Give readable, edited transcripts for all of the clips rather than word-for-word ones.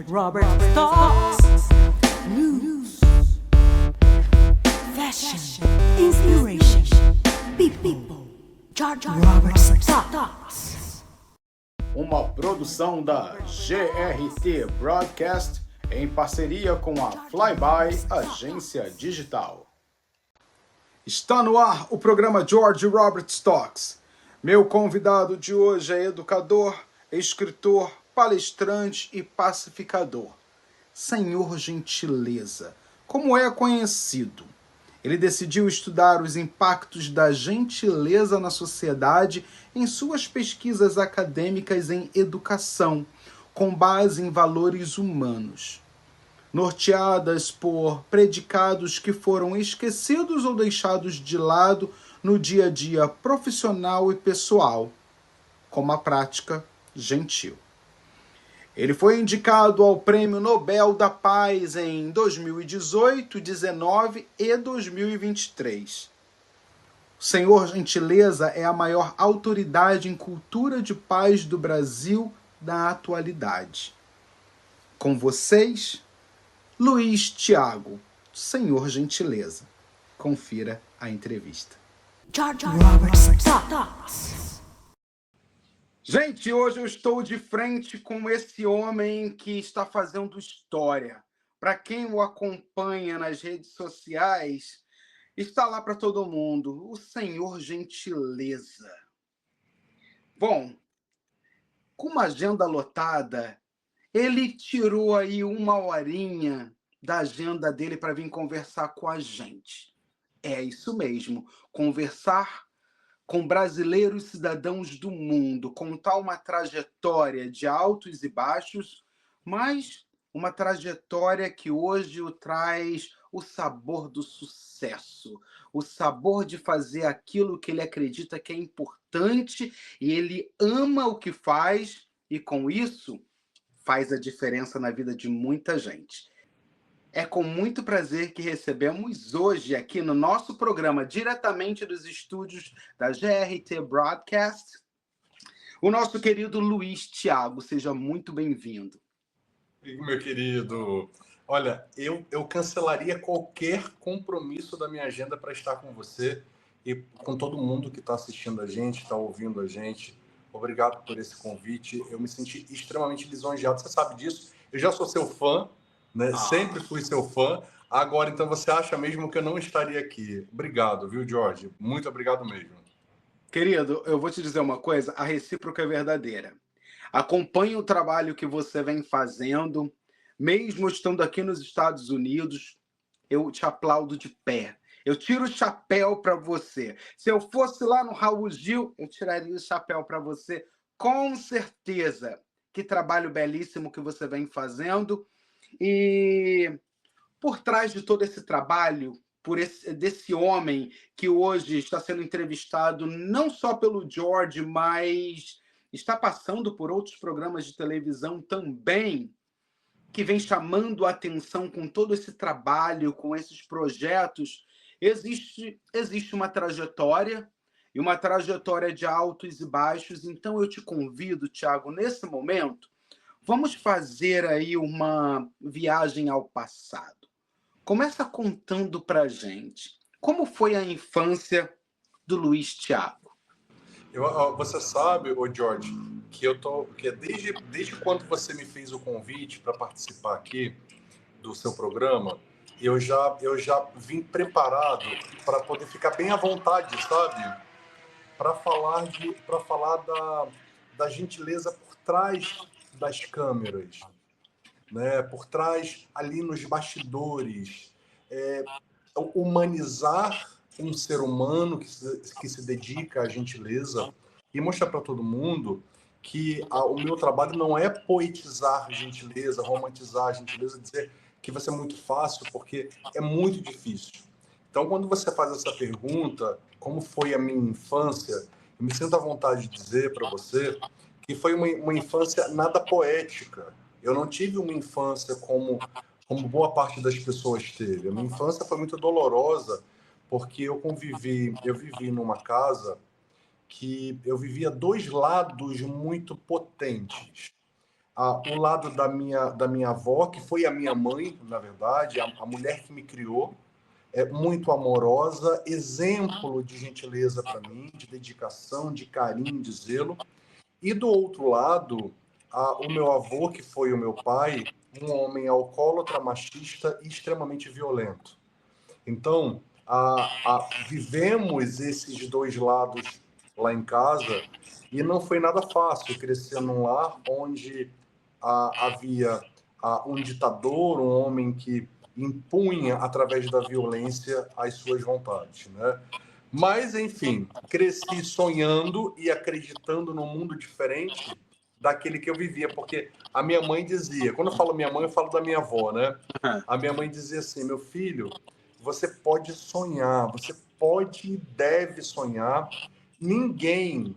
Robert Talks. News, fashion, inspiration, people. George Robert Talks. Uma produção da GRT Broadcast em parceria com a Flyby Agência Digital. Está no ar o programa George Robert Talks. Meu convidado de hoje é educador, escritor, palestrante e pacificador. Senhor Gentileza, como é conhecido. Ele decidiu estudar os impactos da gentileza na sociedade em suas pesquisas acadêmicas em educação, com base em valores humanos, norteadas por predicados que foram esquecidos ou deixados de lado no dia a dia profissional e pessoal, como a prática gentil. Ele foi indicado ao Prêmio Nobel da Paz em 2018, 2019 e 2023. O Senhor Gentileza é a maior autoridade em cultura de paz do Brasil da atualidade. Com vocês, Luiz Thiago, Senhor Gentileza. Confira a entrevista. George Robert Talks. Gente, hoje eu estou de frente com esse homem que está fazendo história. Para quem o acompanha nas redes sociais, está lá para todo mundo, o Senhor Gentileza. Bom, com uma agenda lotada, ele tirou aí uma horinha da agenda dele para vir conversar com a gente. É isso mesmo, conversar com brasileiros cidadãos do mundo, contar uma trajetória de altos e baixos, mas uma trajetória que hoje o traz o sabor do sucesso, o sabor de fazer aquilo que ele acredita que é importante e ele ama o que faz e com isso faz a diferença na vida de muita gente. É com muito prazer que recebemos hoje aqui no nosso programa, diretamente dos estúdios da GRT Broadcast, o nosso querido Luiz Thiago. Seja muito bem-vindo. Meu querido, olha, eu cancelaria qualquer compromisso da minha agenda para estar com você e com todo mundo que está assistindo a gente, está ouvindo a gente. Obrigado por esse convite. Eu me senti extremamente lisonjeado. Você sabe disso. Eu já sou seu fã, né? Sempre fui seu fã. Agora, então, você acha mesmo que eu não estaria aqui? Obrigado, viu, George? Muito obrigado mesmo. Querido, eu vou te dizer uma coisa, a recíproca é verdadeira. Acompanhe o trabalho que você vem fazendo, mesmo estando aqui nos Estados Unidos, eu te aplaudo de pé. Eu tiro o chapéu para você. Se eu fosse lá no Raul Gil, eu tiraria o chapéu para você, com certeza. Que trabalho belíssimo que você vem fazendo. E por trás de todo esse trabalho, desse homem que hoje está sendo entrevistado não só pelo George, mas está passando por outros programas de televisão também, que vem chamando a atenção com todo esse trabalho, com esses projetos, existe uma trajetória, e uma trajetória de altos e baixos. Então eu te convido, Thiago, nesse momento, vamos fazer aí uma viagem ao passado. Começa contando pra gente como foi a infância do Luiz Thiago. Você sabe, George, que desde quando você me fez o convite para participar aqui do seu programa, eu já vim preparado para poder ficar bem à vontade, sabe? Para falar da gentileza por trás das câmeras, né? Por trás, ali nos bastidores, humanizar um ser humano que se dedica à gentileza e mostrar para todo mundo que o meu trabalho não é poetizar gentileza, romantizar a gentileza, dizer que vai ser muito fácil, porque é muito difícil. Então, quando você faz essa pergunta, como foi a minha infância, eu me sinto à vontade de dizer para você que foi uma infância nada poética. Eu não tive uma infância como boa parte das pessoas teve. A minha infância foi muito dolorosa, porque eu vivi numa casa que eu vivia dois lados muito potentes. o lado da minha avó, que foi a minha mãe, na verdade, a mulher que me criou, muito amorosa, exemplo de gentileza para mim, de dedicação, de carinho, de zelo. E do outro lado, o meu avô, que foi o meu pai, um homem alcoólatra, machista e extremamente violento. Então, vivemos esses dois lados lá em casa e não foi nada fácil crescer num lar onde havia um ditador, um homem que impunha, através da violência, as suas vontades, né? Mas, enfim, cresci sonhando e acreditando num mundo diferente daquele que eu vivia, porque a minha mãe dizia, quando eu falo minha mãe, eu falo da minha avó, né? A minha mãe dizia assim, meu filho, você pode sonhar, você pode e deve sonhar, ninguém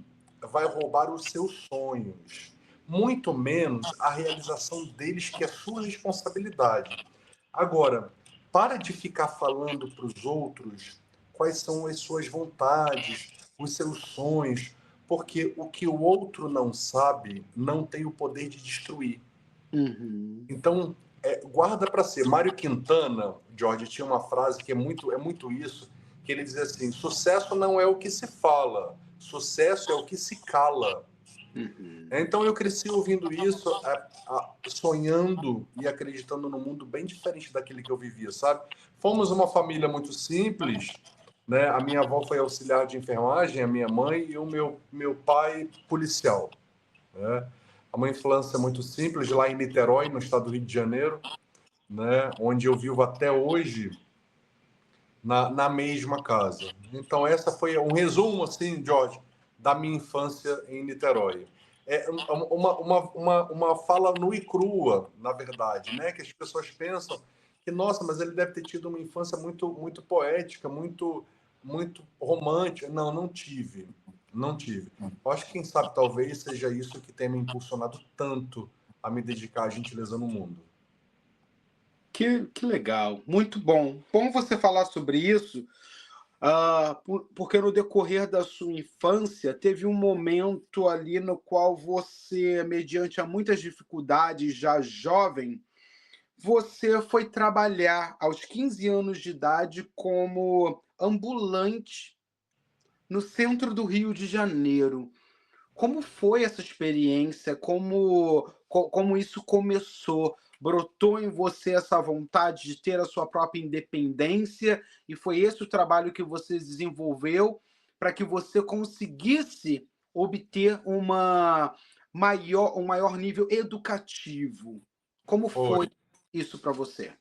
vai roubar os seus sonhos, muito menos a realização deles, que é sua responsabilidade. Agora, para de ficar falando para os outros quais são as suas vontades, os seus sonhos, porque o que o outro não sabe não tem o poder de destruir. Uhum. Então, guarda para si. Mário Quintana, Jorge, tinha uma frase que é muito isso, que ele dizia assim, sucesso não é o que se fala, sucesso é o que se cala. Uhum. Então eu cresci ouvindo isso, sonhando e acreditando num mundo bem diferente daquele que eu vivia, sabe? Fomos uma família muito simples, né? A minha avó foi auxiliar de enfermagem, a minha mãe, e o meu pai policial, né? Uma infância muito simples, lá em Niterói, no estado do Rio de Janeiro, né? Onde eu vivo até hoje, na mesma casa. Então essa foi um resumo, assim, Jorge, da minha infância em Niterói. Uma fala nua e crua, na verdade, né? Que as pessoas pensam que, nossa, mas ele deve ter tido uma infância muito poética, muito romântica. Não tive. Não tive. Eu acho que, quem sabe, talvez seja isso que tenha me impulsionado tanto a me dedicar à gentileza no mundo. Que legal, muito bom. Bom você falar sobre isso, porque no decorrer da sua infância teve um momento ali no qual você, mediante a muitas dificuldades, já jovem, você foi trabalhar aos 15 anos de idade como ambulante no centro do Rio de Janeiro. Como foi essa experiência? Como isso começou? Brotou em você essa vontade de ter a sua própria independência e foi esse o trabalho que você desenvolveu para que você conseguisse obter um maior nível educativo? Como foi isso para você?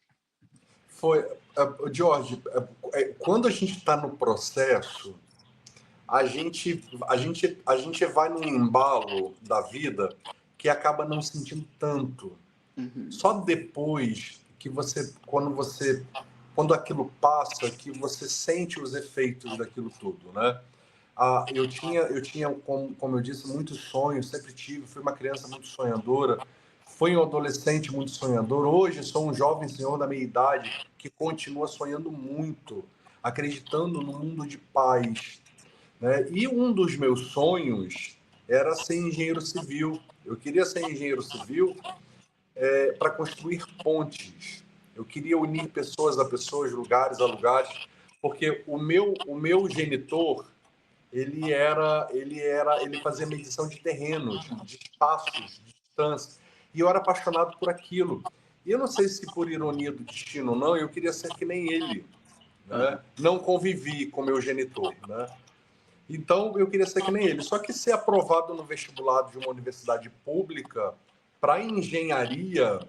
Jorge, quando a gente está no processo, a gente vai num embalo da vida que acaba não sentindo tanto. Uhum. Só depois que quando aquilo passa, que você sente os efeitos daquilo tudo, né? Eu tinha como eu disse, muitos sonhos, sempre tive, fui uma criança muito sonhadora, fui um adolescente muito sonhador, hoje sou um jovem senhor da meia idade que continua sonhando muito, acreditando no mundo de paz, né? E um dos meus sonhos era ser engenheiro civil. Eu queria ser engenheiro civil para construir pontes. Eu queria unir pessoas a pessoas, lugares a lugares, porque o meu genitor, ele fazia medição de terrenos, de espaços, de distância, e eu era apaixonado por aquilo. E eu não sei se por ironia do destino ou não, eu queria ser que nem ele, né? Não convivi com meu genitor, né? Então eu queria ser que nem ele. Só que ser aprovado no vestibular de uma universidade pública para engenharia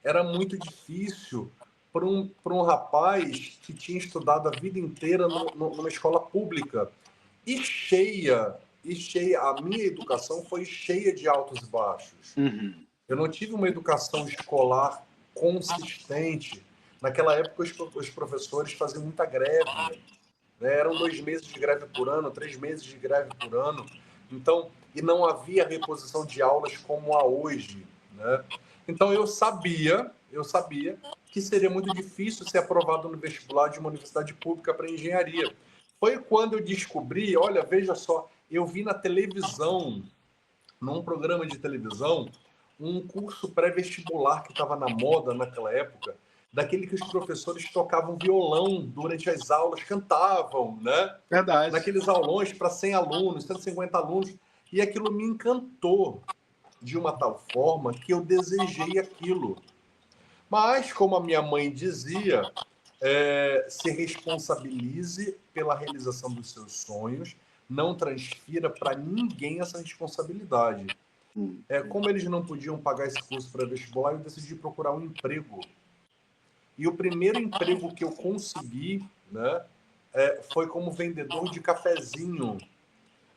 era muito difícil para um rapaz que tinha estudado a vida inteira numa escola pública e cheia, a minha educação foi cheia de altos e baixos. Uhum. Eu não tive uma educação escolar consistente. Naquela época, os professores faziam muita greve, né? Eram 2 meses de greve por ano, 3 meses de greve por ano. Então, e não havia reposição de aulas como há hoje, né? Então, eu sabia que seria muito difícil ser aprovado no vestibular de uma universidade pública para engenharia. Foi quando eu descobri, olha, veja só, eu vi na televisão, num programa de televisão, um curso pré-vestibular que estava na moda naquela época, daquele que os professores tocavam violão durante as aulas, cantavam, né? Verdade. Naqueles aulões para 100 alunos, 150 alunos, e aquilo me encantou de uma tal forma que eu desejei aquilo. Mas, como a minha mãe dizia, se responsabilize pela realização dos seus sonhos, não transfira para ninguém essa responsabilidade. Como eles não podiam pagar esse curso para vestibular, eu decidi procurar um emprego. E o primeiro emprego que eu consegui, né, foi como vendedor de cafezinho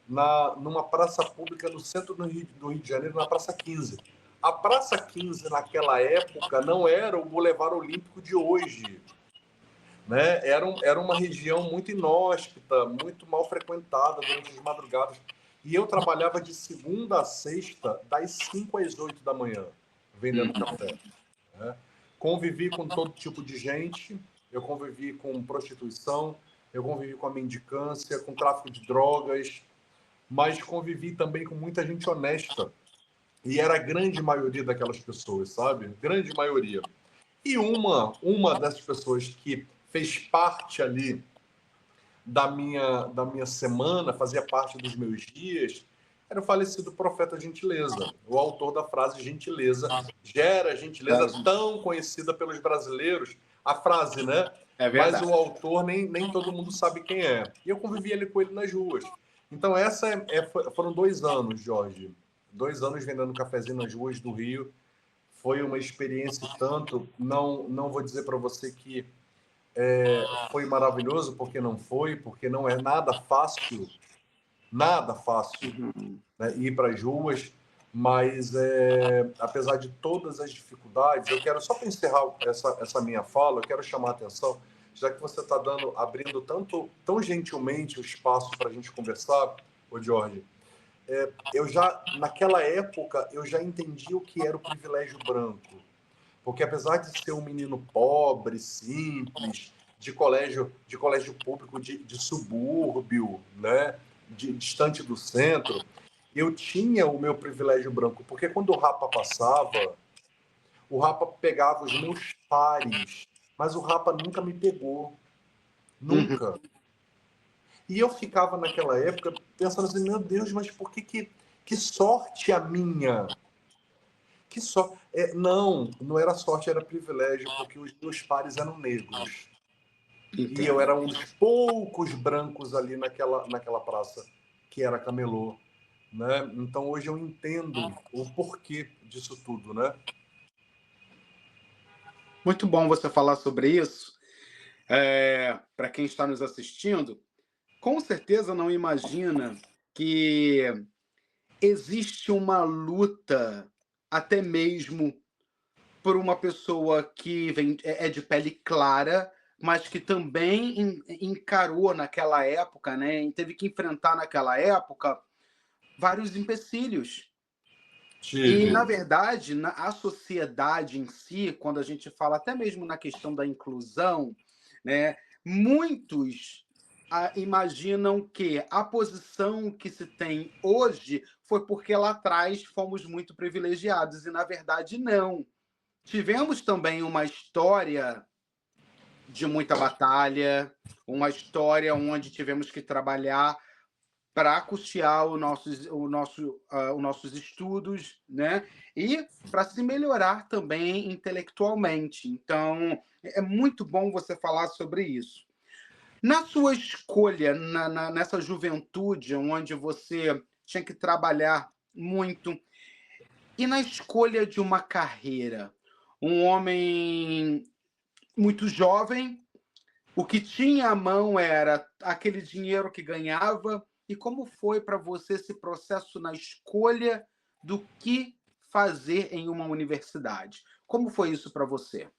numa praça pública no centro do Rio de Janeiro, na Praça 15. A Praça 15, naquela época, não era o Boulevard Olímpico de hoje. Né? Era uma região muito inóspita, muito mal frequentada durante as madrugadas. E eu trabalhava de segunda a sexta, das 5 às 8 da manhã, vendendo café. Né? Convivi com todo tipo de gente, eu convivi com prostituição, eu convivi com a mendicância, com tráfico de drogas, mas convivi também com muita gente honesta. E era a grande maioria daquelas pessoas, sabe? Grande maioria. E uma dessas pessoas que fez parte ali da minha semana, fazia parte dos meus dias, era o falecido profeta Gentileza, o autor da frase gentileza gera gentileza, tão conhecida pelos brasileiros, a frase, né? É verdade. Mas o autor nem todo mundo sabe quem é. E eu convivi ali com ele nas ruas. Então, foram 2 anos, Jorge. 2 anos vendendo cafezinho nas ruas do Rio. Foi uma experiência tanto. Não vou dizer para você que foi maravilhoso, porque não é nada fácil, né, ir para as ruas, mas apesar de todas as dificuldades, eu quero, só para encerrar essa minha fala, eu quero chamar a atenção, já que você está abrindo tão gentilmente o espaço para a gente conversar, ô Jorge, naquela época, eu já entendi o que era o privilégio branco. Porque apesar de ser um menino pobre, simples, de colégio público de subúrbio, né, distante do centro, eu tinha o meu privilégio branco. Porque quando o Rapa passava, o Rapa pegava os meus pares, mas o Rapa nunca me pegou. Nunca. E eu ficava naquela época pensando assim, meu Deus, mas por que sorte a minha? Que só não era sorte, era privilégio, porque os meus pares eram negros. Entendo. E eu era um dos poucos brancos ali naquela praça que era camelô, né? Então hoje eu entendo o porquê disso tudo, né? Muito bom você falar sobre isso. Para quem está nos assistindo, com certeza não imagina que existe uma luta até mesmo por uma pessoa que é de pele clara, mas que também encarou naquela época, né, e teve que enfrentar naquela época vários empecilhos. E, na verdade, a sociedade em si, quando a gente fala até mesmo na questão da inclusão, né, muitos imaginam que a posição que se tem hoje foi porque lá atrás fomos muito privilegiados, e, na verdade, não. Tivemos também uma história de muita batalha, uma história onde tivemos que trabalhar para custear os nossos estudos, né? E para se melhorar também intelectualmente. Então, é muito bom você falar sobre isso. Na sua escolha, nessa juventude, onde você tinha que trabalhar muito, e na escolha de uma carreira, um homem muito jovem, o que tinha à mão era aquele dinheiro que ganhava. E como foi para você esse processo na escolha do que fazer em uma universidade? Como foi isso para você?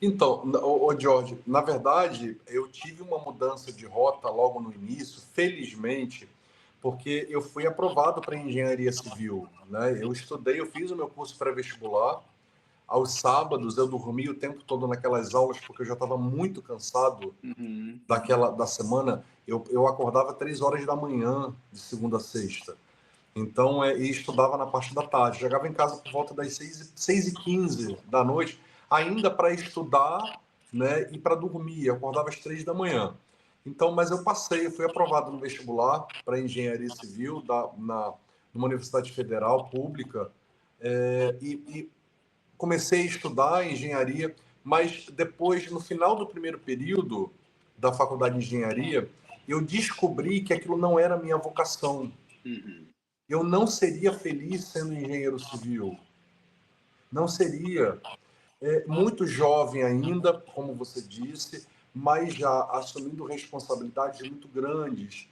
Então, ô Jorge, na verdade, eu tive uma mudança de rota logo no início, felizmente, porque eu fui aprovado para engenharia civil, né? Eu fiz o meu curso pré-vestibular. Aos sábados, eu dormia o tempo todo naquelas aulas, porque eu já estava muito cansado da semana. Eu acordava 3 horas da manhã, de segunda a sexta. Então, e estudava na parte da tarde. Chegava em casa por volta das 6h15 da noite, ainda para estudar, né, e para dormir. Eu acordava às 3 da manhã. Então, mas eu fui aprovado no vestibular para engenharia civil numa universidade federal pública, e comecei a estudar engenharia, mas depois, no final do primeiro período da faculdade de engenharia, eu descobri que aquilo não era a minha vocação. Eu não seria feliz sendo engenheiro civil. Não seria. Muito jovem ainda, como você disse, mas já assumindo responsabilidades muito grandes,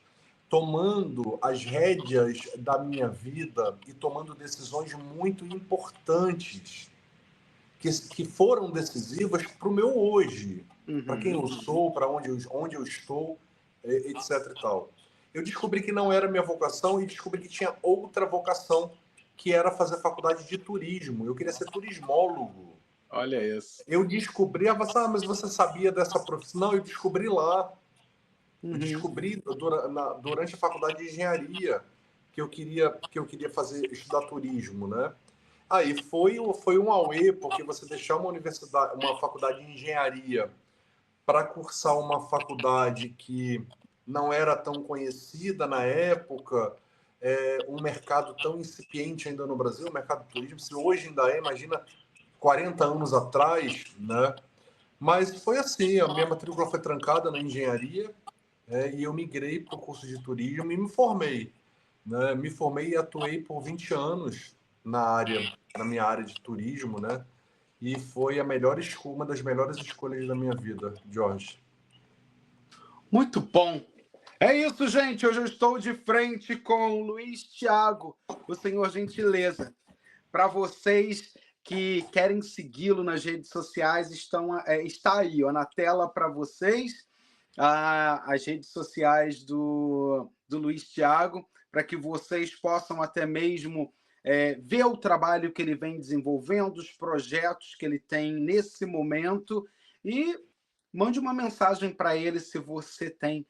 tomando as rédeas da minha vida e tomando decisões muito importantes, que foram decisivas para o meu hoje, para quem eu sou, para onde eu estou, etc. e tal. Eu descobri que não era minha vocação e descobri que tinha outra vocação, que era fazer faculdade de turismo. Eu queria ser turismólogo. Olha isso. Eu descobri, mas você sabia dessa profissão? Não, eu descobri lá. Eu descobri durante a faculdade de engenharia que eu queria estudar turismo, né? Aí foi um auê, porque você deixar uma faculdade de engenharia para cursar uma faculdade que não era tão conhecida na época, um mercado tão incipiente ainda no Brasil, o mercado do turismo, se hoje ainda imagina 40 anos atrás, né? Mas foi assim, a minha matrícula foi trancada na engenharia, e eu migrei para o curso de turismo e me formei. Né? Me formei e atuei por 20 anos na minha área de turismo, né? E foi uma das melhores escolhas da minha vida, Jorge. Muito bom. É isso, gente. Hoje eu estou de frente com o Luiz Thiago, o senhor Gentileza. Para vocês que querem segui-lo nas redes sociais, está aí, ó, na tela para vocês, as redes sociais do Luiz Thiago, para que vocês possam até mesmo ver o trabalho que ele vem desenvolvendo, os projetos que ele tem nesse momento, e mande uma mensagem para ele se você tem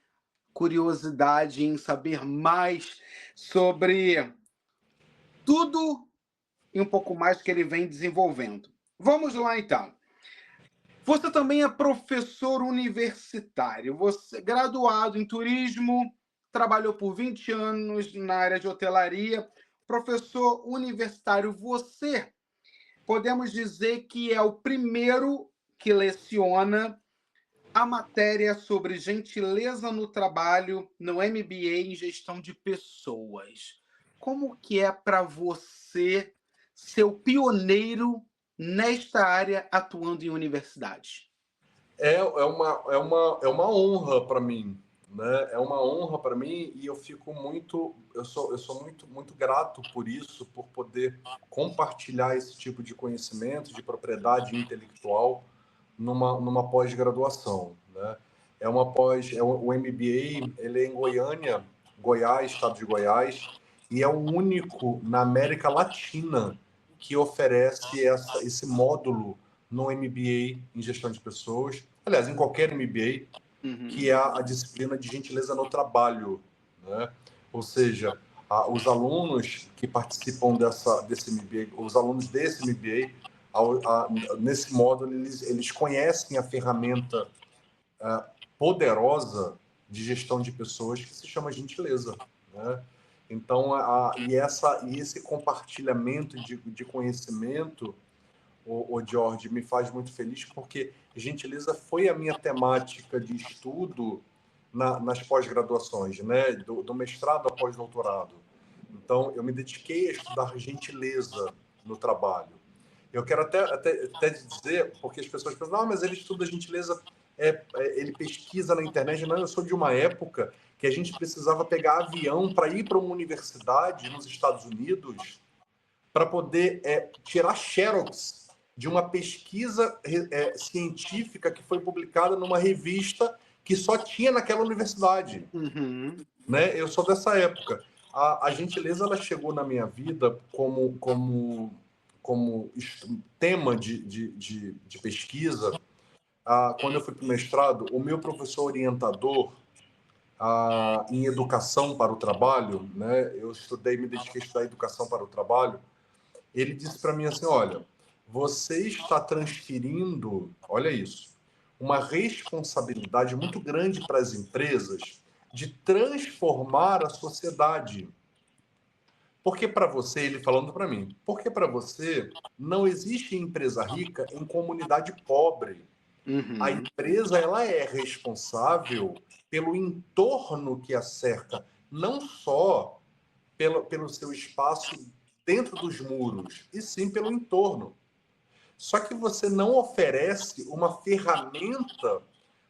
curiosidade em saber mais sobre tudo e um pouco mais que ele vem desenvolvendo. Vamos lá, então. Você também é professor universitário. Você é graduado em turismo, trabalhou por 20 anos na área de hotelaria. Professor universitário, você, podemos dizer que é o primeiro que leciona a matéria sobre gentileza no trabalho no MBA em gestão de pessoas. Como que é para você ser o pioneiro nesta área atuando em universidade? É uma honra para mim, né? É uma honra para mim e eu sou muito grato por isso, por poder compartilhar esse tipo de conhecimento, de propriedade intelectual numa pós-graduação, né? O MBA, ele é em Goiânia, Goiás, estado de Goiás, e é o único na América Latina que oferece esse módulo no MBA em gestão de pessoas, aliás, em qualquer MBA, que é a disciplina de gentileza no trabalho, né? Ou seja, os alunos que participam desse MBA, os alunos desse MBA, nesse módulo, eles conhecem a ferramenta poderosa de gestão de pessoas que se chama gentileza, né? Então, esse compartilhamento de conhecimento, o Jorge, me faz muito feliz, porque gentileza foi a minha temática de estudo nas pós-graduações, né? Do mestrado ao pós-doutorado. Então, eu me dediquei a estudar gentileza no trabalho. Eu quero até dizer, porque as pessoas pensam, não, mas ele estuda gentileza, ele pesquisa na internet. Não, eu sou de uma época que a gente precisava pegar avião para ir para uma universidade nos Estados Unidos para poder tirar xerox de uma pesquisa científica que foi publicada numa revista que só tinha naquela universidade. Né? Eu sou dessa época. A gentileza, ela chegou na minha vida como tema de pesquisa. Quando eu fui para o mestrado, o meu professor orientador, em educação para o trabalho, né? Eu me dediquei a estudar educação para o trabalho. Ele disse para mim assim, olha, você está transferindo, olha isso, uma responsabilidade muito grande para as empresas de transformar a sociedade. Porque para você, ele falando para mim, porque para você não existe empresa rica em comunidade pobre. A empresa ela é responsável pelo entorno que a cerca, não só pelo seu espaço dentro dos muros, e sim pelo entorno. Só que você não oferece uma ferramenta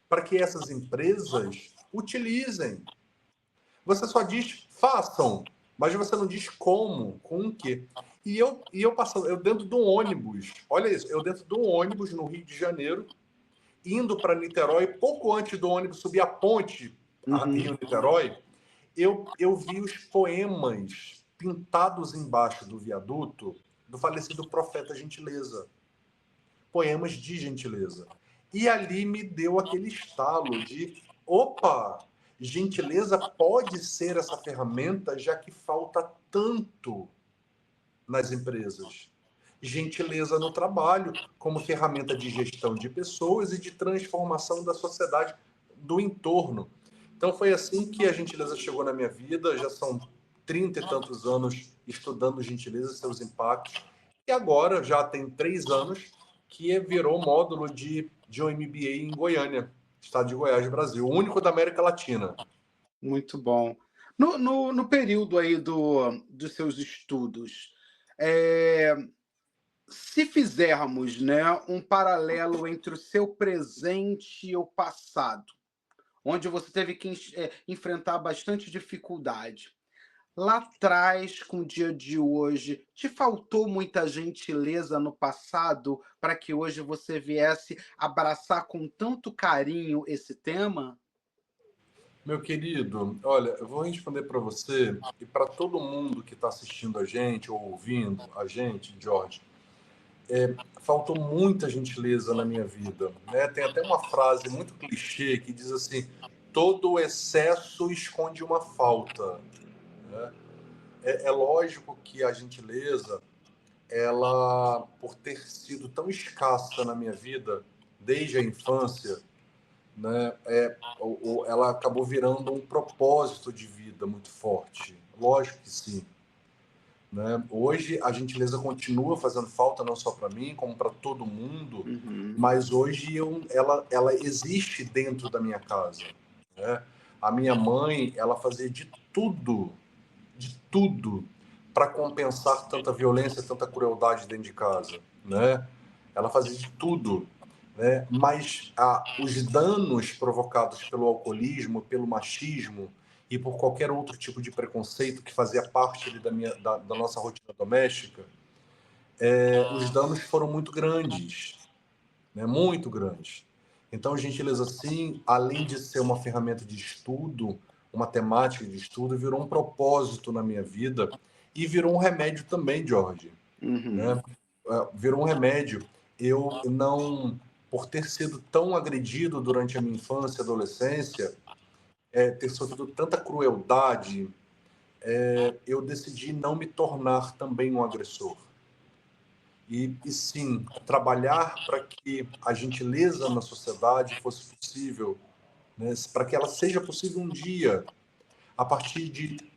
para que essas empresas utilizem. Você só diz, façam, mas você não diz como, com o quê. Eu passando, eu dentro de um ônibus, olha isso, eu dentro de um ônibus no Rio de Janeiro, indo para Niterói, pouco antes do ônibus subir a ponte, Rio-Niterói, eu vi os poemas pintados embaixo do viaduto do falecido Profeta Gentileza. Poemas de gentileza. E ali me deu aquele estalo de, opa, gentileza pode ser essa ferramenta, já que falta tanto nas empresas. Gentileza no trabalho, como ferramenta de gestão de pessoas e de transformação da sociedade, do entorno. Então foi assim que a gentileza chegou na minha vida, já são 30 e tantos anos estudando gentileza, seus impactos, e agora já tem 3 anos que virou módulo de um MBA em Goiânia, estado de Goiás, Brasil, o único da América Latina. Muito bom. No período aí dos seus estudos, se fizermos, né, um paralelo entre o seu presente e o passado, onde você teve que enfrentar bastante dificuldade, lá atrás, com o dia de hoje, te faltou muita gentileza no passado para que hoje você viesse abraçar com tanto carinho esse tema? Meu querido, olha, eu vou responder para você e para todo mundo que está assistindo a gente ou ouvindo a gente, Jorge. Faltou muita gentileza na minha vida, né? Tem até uma frase muito clichê que diz assim: todo excesso esconde uma falta, né? É lógico que a gentileza, ela, por ter sido tão escassa na minha vida desde a infância, né, ela acabou virando um propósito de vida muito forte. Lógico que sim. Né? Hoje a gentileza continua fazendo falta não só para mim, como para todo mundo, mas hoje ela existe dentro da minha casa. Né? A minha mãe, ela fazia de tudo para compensar tanta violência, tanta crueldade dentro de casa. Né? Ela fazia de tudo. Né? Mas os danos provocados pelo alcoolismo, pelo machismo e por qualquer outro tipo de preconceito que fazia parte ali da nossa rotina doméstica, os danos foram muito grandes, né? Muito grandes. Então, gentileza, sim, além de ser uma ferramenta de estudo, uma temática de estudo, virou um propósito na minha vida e virou um remédio também, Jorge. Né? Virou um remédio. Eu não, por ter sido tão agredido durante a minha infância e adolescência, ter sofrido tanta crueldade, eu decidi não me tornar também um agressor. E sim, trabalhar para que a gentileza na sociedade fosse possível, né? Para que ela seja possível um dia, a partir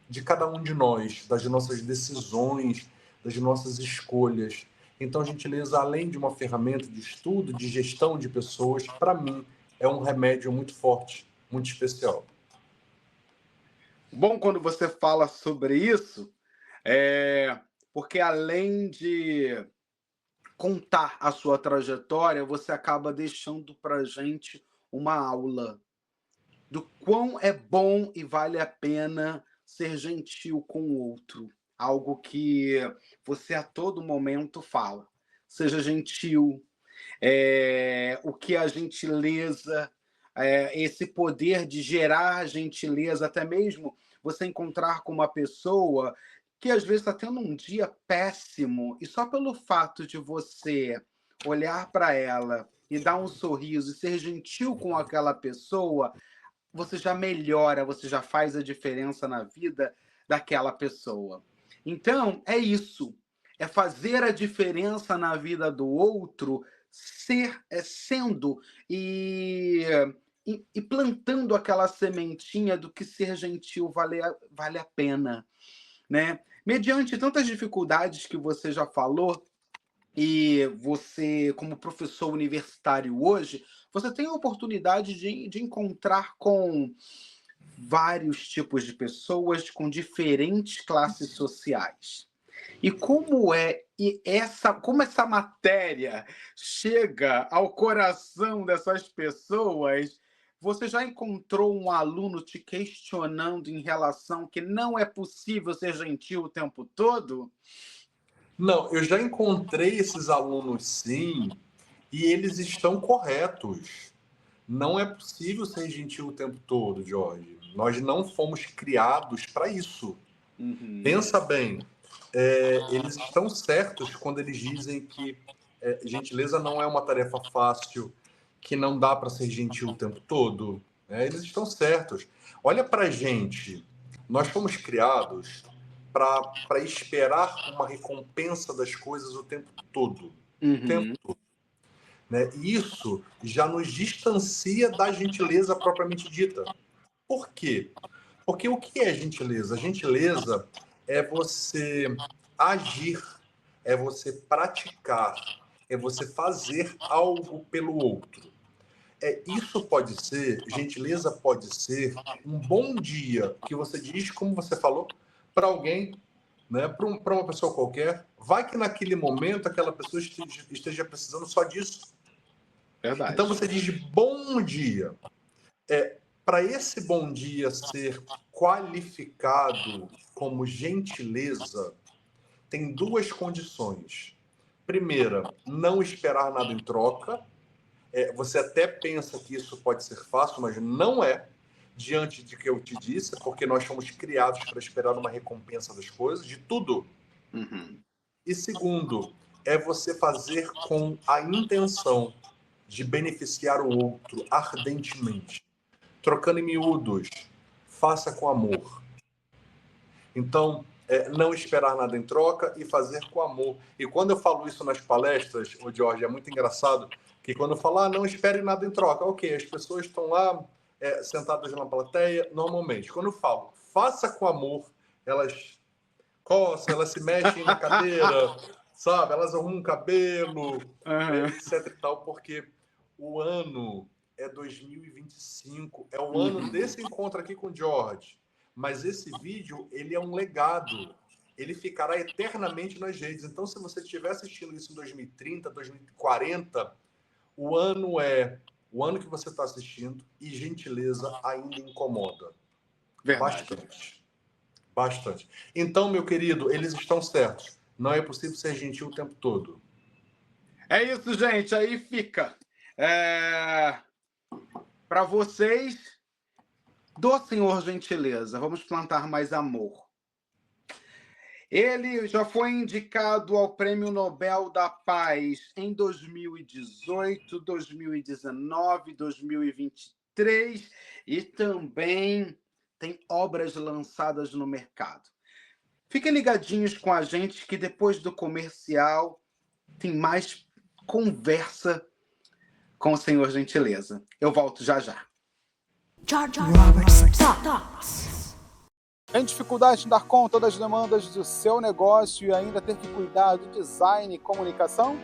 de cada um de nós, das nossas decisões, das nossas escolhas. Então, a gentileza, além de uma ferramenta de estudo, de gestão de pessoas, para mim, é um remédio muito forte, muito especial. Bom quando você fala sobre isso, porque além de contar a sua trajetória, você acaba deixando para a gente uma aula do quão é bom e vale a pena ser gentil com o outro. Algo que você a todo momento fala. Seja gentil, o que a gentileza, esse poder de gerar gentileza, até mesmo você encontrar com uma pessoa que às vezes está tendo um dia péssimo, e só pelo fato de você olhar para ela e dar um sorriso e ser gentil com aquela pessoa, você já melhora, você já faz a diferença na vida daquela pessoa. Então, é isso. É fazer a diferença na vida do outro, sendo e plantando aquela sementinha do que ser gentil vale a pena, né? Mediante tantas dificuldades que você já falou, e você, como professor universitário hoje, você tem a oportunidade de encontrar com vários tipos de pessoas com diferentes classes sociais. E como essa matéria chega ao coração dessas pessoas, você já encontrou um aluno te questionando em relação que não é possível ser gentil o tempo todo? Não, eu já encontrei esses alunos, sim, e eles estão corretos. Não é possível ser gentil o tempo todo, Jorge. Nós não fomos criados para isso. Pensa bem, eles estão certos quando eles dizem que gentileza não é uma tarefa fácil, que não dá para ser gentil o tempo todo. Eles estão certos. Olha para a gente. Nós fomos criados para esperar uma recompensa das coisas o tempo todo. O tempo todo. Né? Isso já nos distancia da gentileza propriamente dita. Por quê? Porque o que é gentileza? Gentileza é você agir, é você praticar, é você fazer algo pelo outro. Isso pode ser, gentileza pode ser um bom dia que você diz, como você falou, para alguém, né, para uma pessoa qualquer. Vai que naquele momento aquela pessoa esteja precisando só disso. Verdade. Então você diz bom dia. Para esse bom dia ser qualificado como gentileza, tem duas condições. Primeira, não esperar nada em troca. Você até pensa que isso pode ser fácil, mas não é, diante de que eu te disse, porque nós fomos criados para esperar uma recompensa das coisas, de tudo. E segundo, é você fazer com a intenção de beneficiar o outro ardentemente. Trocando em miúdos, faça com amor. Então, não esperar nada em troca e fazer com amor. E quando eu falo isso nas palestras, o Jorge, é muito engraçado, que quando eu falo, não espere nada em troca, ok, as pessoas estão lá sentadas na plateia, normalmente. Quando eu falo, faça com amor, elas coçam, elas se mexem na cadeira, sabe? Elas arrumam o cabelo, etc e tal, porque o ano é 2025, é o ano desse encontro aqui com o Jorge. Mas esse vídeo, ele é um legado. Ele ficará eternamente nas redes. Então, se você estiver assistindo isso em 2030, 2040, o ano é o ano que você está assistindo e gentileza ainda incomoda. Verdade. Bastante. Bastante. Então, meu querido, eles estão certos. Não é possível ser gentil o tempo todo. É isso, gente. Aí fica. Para vocês, do Senhor Gentileza, vamos plantar mais amor. Ele já foi indicado ao Prêmio Nobel da Paz em 2018, 2019, 2023 e também tem obras lançadas no mercado. Fiquem ligadinhos com a gente que depois do comercial tem mais conversa com o Senhor Gentileza. Eu volto já já. George Roberts Talks. Tem dificuldade em dar conta das demandas do seu negócio e ainda ter que cuidar do design e comunicação?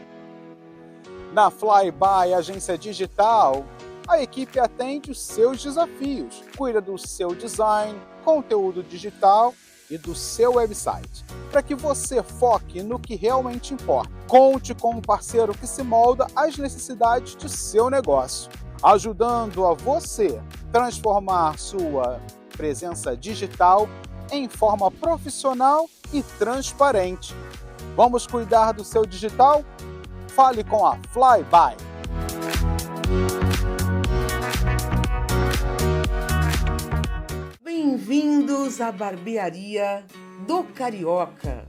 Na Flyby Agência Digital, a equipe atende os seus desafios, cuida do seu design, conteúdo digital e do seu website, para que você foque no que realmente importa. Conte com um parceiro que se molda às necessidades do seu negócio, ajudando a você transformar sua presença digital em forma profissional e transparente. Vamos cuidar do seu digital? Fale com a Flyby. Bem-vindos à barbearia do Carioca.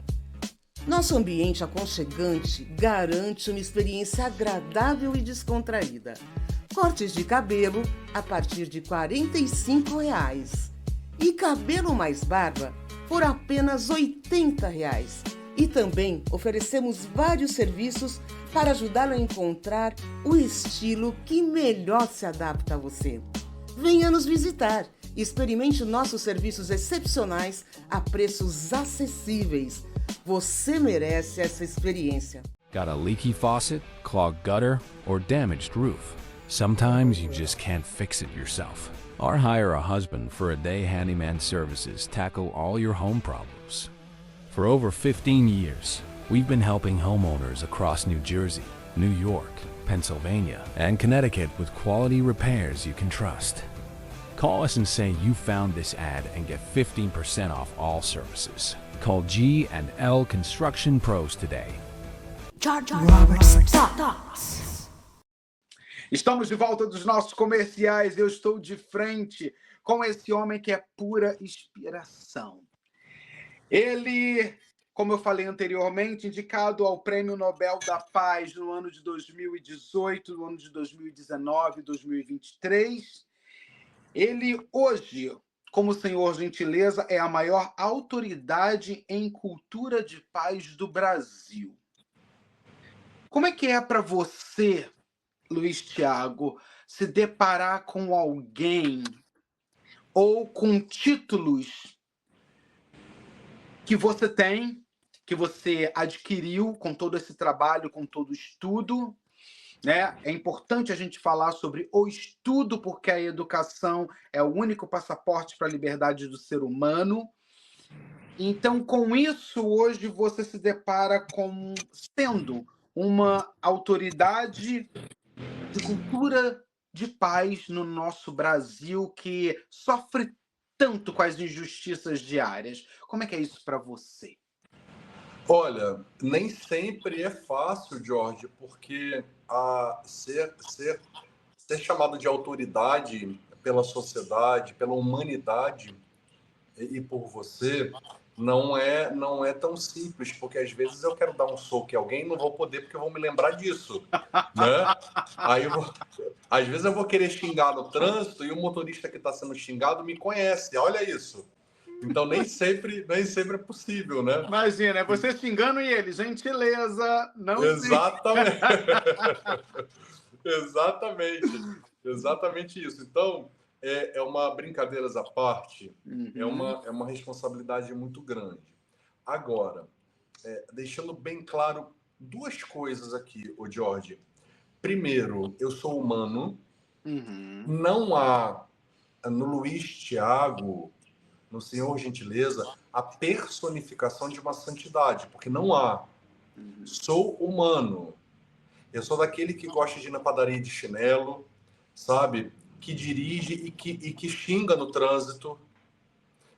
Nosso ambiente aconchegante garante uma experiência agradável e descontraída. Cortes de cabelo a partir de R$ 45,00. E cabelo mais barba por apenas R$ 80,00. E também oferecemos vários serviços para ajudá-lo a encontrar o estilo que melhor se adapta a você. Venha nos visitar e experimente nossos serviços excepcionais a preços acessíveis. Você merece essa experiência. Got a leaky faucet, clogged gutter, or damaged roof? Sometimes you just can't fix it yourself. Or hire a husband for a day handyman services tackle all your home problems. For over 15 years, we've been helping homeowners across New Jersey, New York, Pennsylvania, and Connecticut with quality repairs you can trust. Call us and say you found this ad and get 15% off all services. Call G&L Construction Pros today. George Roberts Talks. Estamos de volta dos nossos comerciais. Eu estou de frente com esse homem que é pura inspiração. Ele, como eu falei anteriormente, indicado ao Prêmio Nobel da Paz no ano de 2018, no ano de 2019, 2023. Ele, hoje, como senhor gentileza, é a maior autoridade em cultura de paz do Brasil. Como é que é para você, Luiz Thiago, se deparar com alguém ou com títulos que você tem, que você adquiriu com todo esse trabalho, com todo o estudo, né? É importante a gente falar sobre o estudo, porque a educação é o único passaporte para a liberdade do ser humano. Então, com isso, hoje você se depara com sendo uma autoridade de cultura de paz no nosso Brasil, que sofre tanto com as injustiças diárias. Como é que é isso para você? Olha, nem sempre é fácil, Jorge, porque ser chamado de autoridade pela sociedade, pela humanidade e por você não é tão simples, porque às vezes eu quero dar um soco em alguém e não vou poder porque eu vou me lembrar disso, né? Às vezes eu vou querer xingar no trânsito e o motorista que está sendo xingado me conhece, olha isso. Então nem sempre é possível, né? Imagina, é você xingando e ele, gentileza, não Exatamente. Exatamente isso. Então, é uma brincadeiras à parte, é uma responsabilidade muito grande. Agora, deixando bem claro duas coisas aqui, ô Jorge. Primeiro, eu sou humano, não há no Luiz Thiago, no Senhor Gentileza, a personificação de uma santidade, porque não há. Sou humano. Eu sou daquele que gosta de ir na padaria de chinelo, sabe? Que dirige e que xinga no trânsito,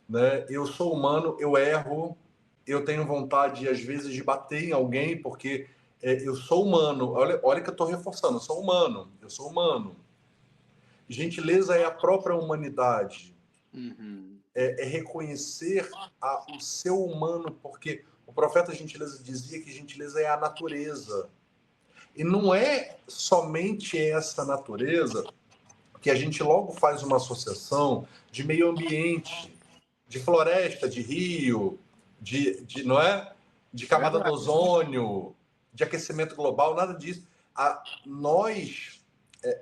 né? Eu sou humano, eu erro, eu tenho vontade, às vezes, de bater em alguém, porque eu sou humano. Olha que eu estou reforçando, eu sou humano. Gentileza é a própria humanidade. É reconhecer o seu humano, porque o profeta Gentileza dizia que gentileza é a natureza. E não é somente essa natureza que a gente logo faz uma associação de meio ambiente, de floresta, de rio, não é? De camada do ozônio, de aquecimento global, nada disso. Nós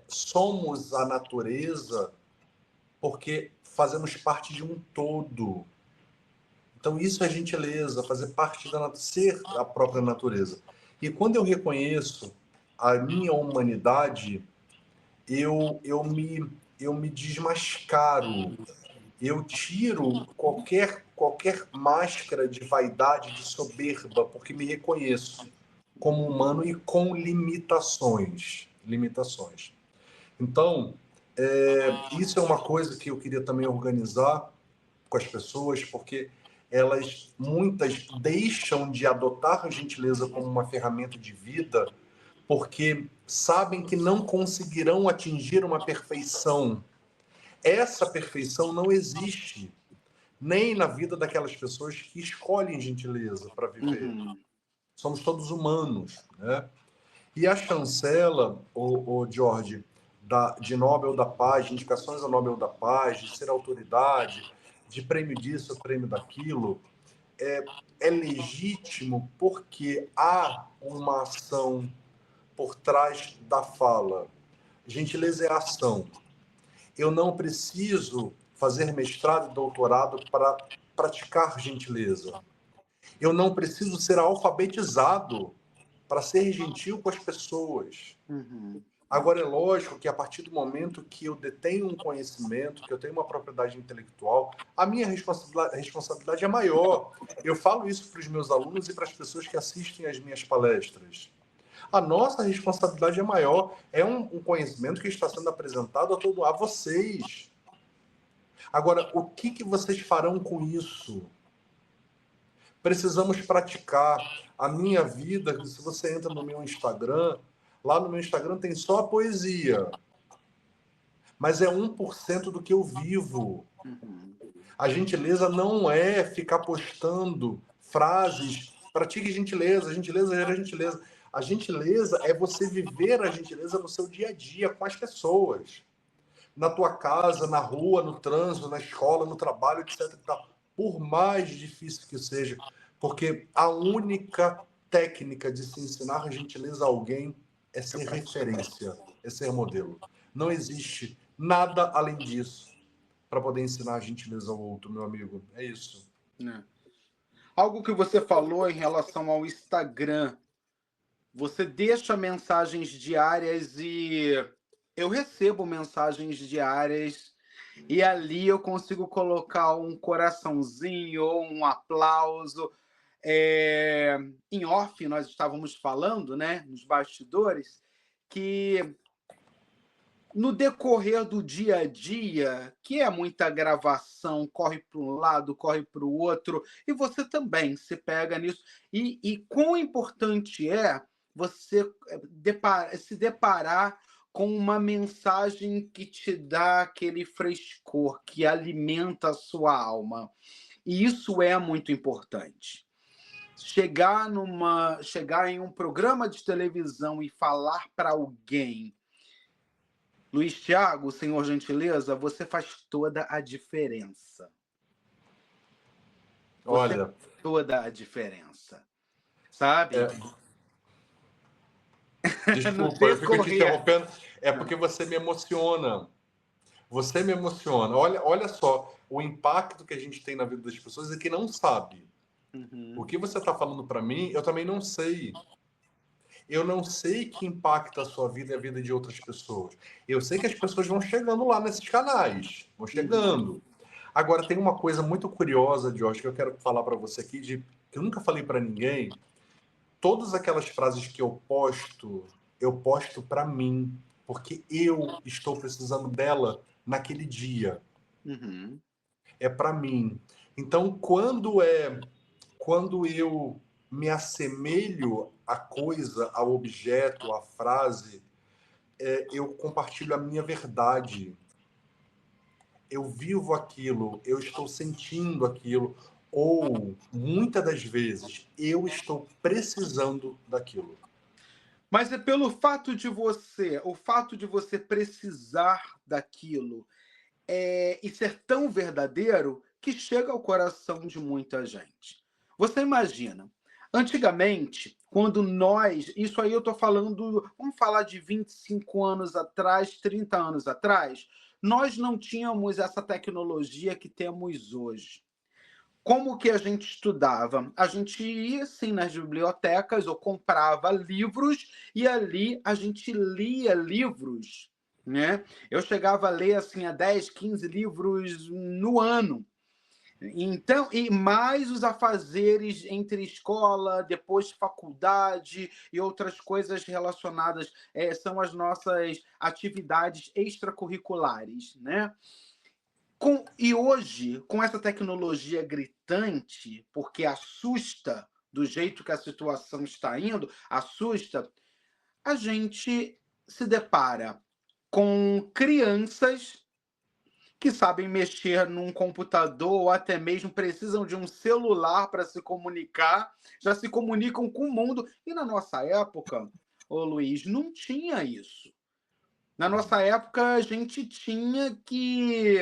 somos a natureza porque fazemos parte de um todo. Então, isso é gentileza, fazer parte da natureza, ser a própria natureza. E quando eu reconheço a minha humanidade, eu me desmascaro, eu tiro qualquer máscara de vaidade, de soberba, porque me reconheço como humano e com limitações. Então, isso é uma coisa que eu queria também organizar com as pessoas, porque muitas deixam de adotar a gentileza como uma ferramenta de vida, porque sabem que não conseguirão atingir uma perfeição. Essa perfeição não existe, nem na vida daquelas pessoas que escolhem gentileza para viver. Somos todos humanos, né? E a chancela, o Jorge, de Nobel da Paz, de indicações ao Nobel da Paz, de ser autoridade, de prêmio disso, prêmio daquilo, é legítimo porque há uma ação por trás da fala. Gentileza é ação. Eu não preciso fazer mestrado e doutorado para praticar gentileza. Eu não preciso ser alfabetizado para ser gentil com as pessoas. Agora, é lógico que a partir do momento que eu detenho um conhecimento, que eu tenho uma propriedade intelectual, a minha responsabilidade é maior. Eu falo isso para os meus alunos e para as pessoas que assistem às minhas palestras. A nossa responsabilidade é maior. É um conhecimento que está sendo apresentado a vocês. Agora, o que vocês farão com isso? Precisamos praticar. A minha vida, se você entra no meu Instagram, lá no meu Instagram tem só a poesia. Mas é 1% do que eu vivo. A gentileza não é ficar postando frases, pratique gentileza, gentileza gera gentileza. A gentileza é você viver a gentileza no seu dia a dia, com as pessoas. Na tua casa, na rua, no trânsito, na escola, no trabalho, etc. Por mais difícil que seja, porque a única técnica de se ensinar gentileza a alguém é ser referência, é ser modelo. Não existe nada além disso para poder ensinar a gentileza ao outro, meu amigo. É isso. Algo que você falou em relação ao Instagram. Você deixa mensagens diárias e eu recebo mensagens diárias e ali eu consigo colocar um coraçãozinho ou um aplauso. Em off, nós estávamos falando, né, nos bastidores, que no decorrer do dia a dia, que é muita gravação, corre para um lado, corre para o outro, e você também se pega nisso. E quão importante é você se deparar com uma mensagem que te dá aquele frescor, que alimenta a sua alma. E isso é muito importante. Chegar em um programa de televisão e falar para alguém: Luiz Thiago, senhor gentileza, você faz toda a diferença. Você faz toda a diferença. Sabe? Desculpa, eu fico te interrompendo. É porque você me emociona. Você me emociona. Olha só, o impacto que a gente tem na vida das pessoas é que não sabe. O que você está falando para mim, eu também não sei. Eu não sei que impacta a sua vida e a vida de outras pessoas. Eu sei que as pessoas vão chegando lá nesses canais. Vão chegando. Agora, tem uma coisa muito curiosa, Jorge, que eu quero falar para você aqui, que eu nunca falei para ninguém. Todas aquelas frases que eu posto para mim, porque eu estou precisando dela naquele dia. É para mim. Então, quando eu me assemelho à coisa, ao objeto, à frase, eu compartilho a minha verdade. Eu vivo aquilo, eu estou sentindo aquilo, ou, muitas das vezes, eu estou precisando daquilo. Mas é pelo fato de você precisar daquilo e ser tão verdadeiro que chega ao coração de muita gente. Você imagina, antigamente, quando isso aí eu estou falando, vamos falar de 25 anos atrás, 30 anos atrás, nós não tínhamos essa tecnologia que temos hoje. Como que a gente estudava? A gente ia, assim, nas bibliotecas ou comprava livros e ali a gente lia livros, né? Eu chegava a ler, assim, 10, 15 livros no ano. Então, e mais os afazeres entre escola, depois faculdade e outras coisas relacionadas, são as nossas atividades extracurriculares, né? E hoje, com essa tecnologia gritante, porque assusta do jeito que a situação está indo, assusta, a gente se depara com crianças que sabem mexer num computador ou até mesmo precisam de um celular para se comunicar, já se comunicam com o mundo. E na nossa época, ô Luiz, não tinha isso. Na nossa época, a gente tinha que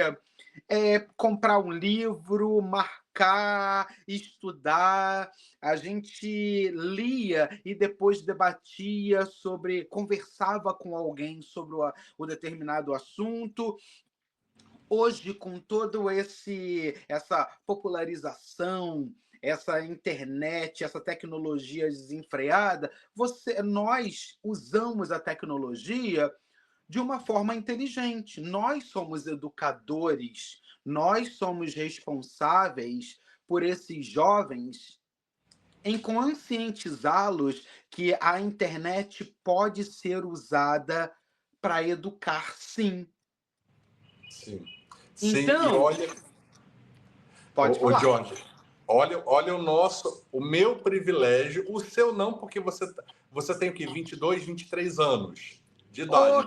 comprar um livro, marcar, estudar. A gente lia e depois debatia sobre, conversava com alguém sobre o determinado assunto. Hoje, com todo essa popularização, essa internet, essa tecnologia desenfreada, nós usamos a tecnologia de uma forma inteligente. Nós somos educadores, nós somos responsáveis por esses jovens em conscientizá-los que a internet pode ser usada para educar, sim. Sim. Sim, Então, e olha, pode ô falar. Jorge, olha o meu privilégio, o seu não, porque você tem o quê? 22, 23 anos de idade. Oh,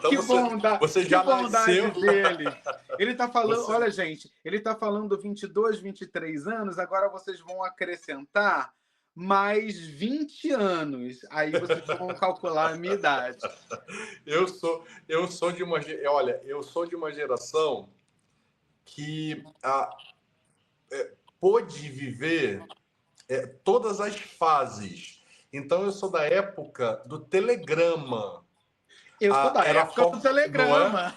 Então você que já bondade nasceu. dele. Ele está falando, Você- olha, gente, ele está falando 22, 23 anos, agora vocês vão acrescentar mais 20 anos. Aí vocês vão calcular a minha idade. eu sou de uma, olha, eu sou de uma geração que pôde viver todas as fases. Então eu sou da época do telegrama. Eu sou da Era a época do não é? telegrama.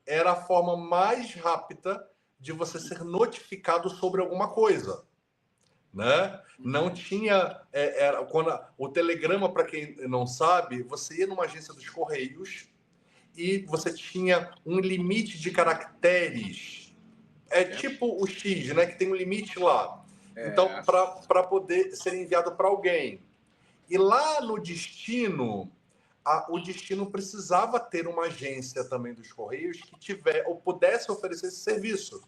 Era a forma mais rápida de você ser notificado sobre alguma coisa, né? Não tinha quando o telegrama, para quem não sabe, você ia numa agência dos Correios e você tinha um limite de caracteres. Tipo o X, né? Que tem um limite lá. Então, para poder ser enviado para alguém. E lá no destino, o destino precisava ter uma agência também dos Correios que ou pudesse oferecer esse serviço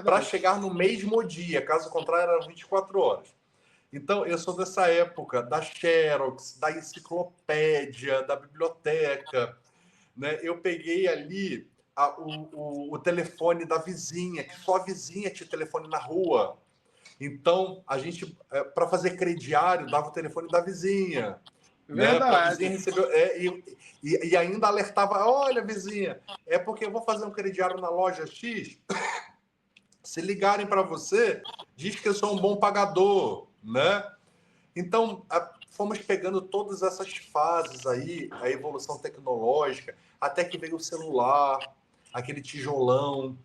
para chegar no mesmo dia. Caso contrário, eram 24 horas. Então, eu sou dessa época da Xerox, da enciclopédia, da biblioteca, né? Eu peguei ali o telefone da vizinha, que só a vizinha tinha telefone na rua. Então, a gente, para fazer crediário, dava o telefone da vizinha. Né? A vizinha recebeu, e ainda alertava: olha, vizinha, é porque eu vou fazer um crediário na loja X. Se ligarem para você, diz que eu sou um bom pagador, né? Então, fomos pegando todas essas fases aí, a evolução tecnológica, até que veio o celular, aquele tijolão.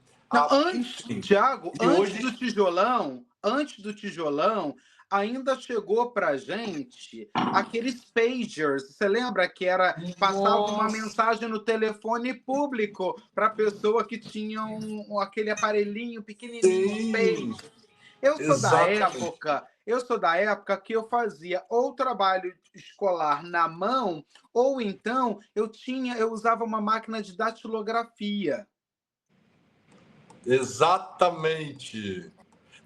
Tiago, hoje antes do tijolão, ainda chegou pra gente aqueles pagers. Você lembra que passava uma mensagem no telefone público para a pessoa que tinha aquele aparelhinho pequenininho, pager. Eu sou da época que eu fazia ou trabalho escolar na mão, ou então eu usava uma máquina de datilografia. Exatamente.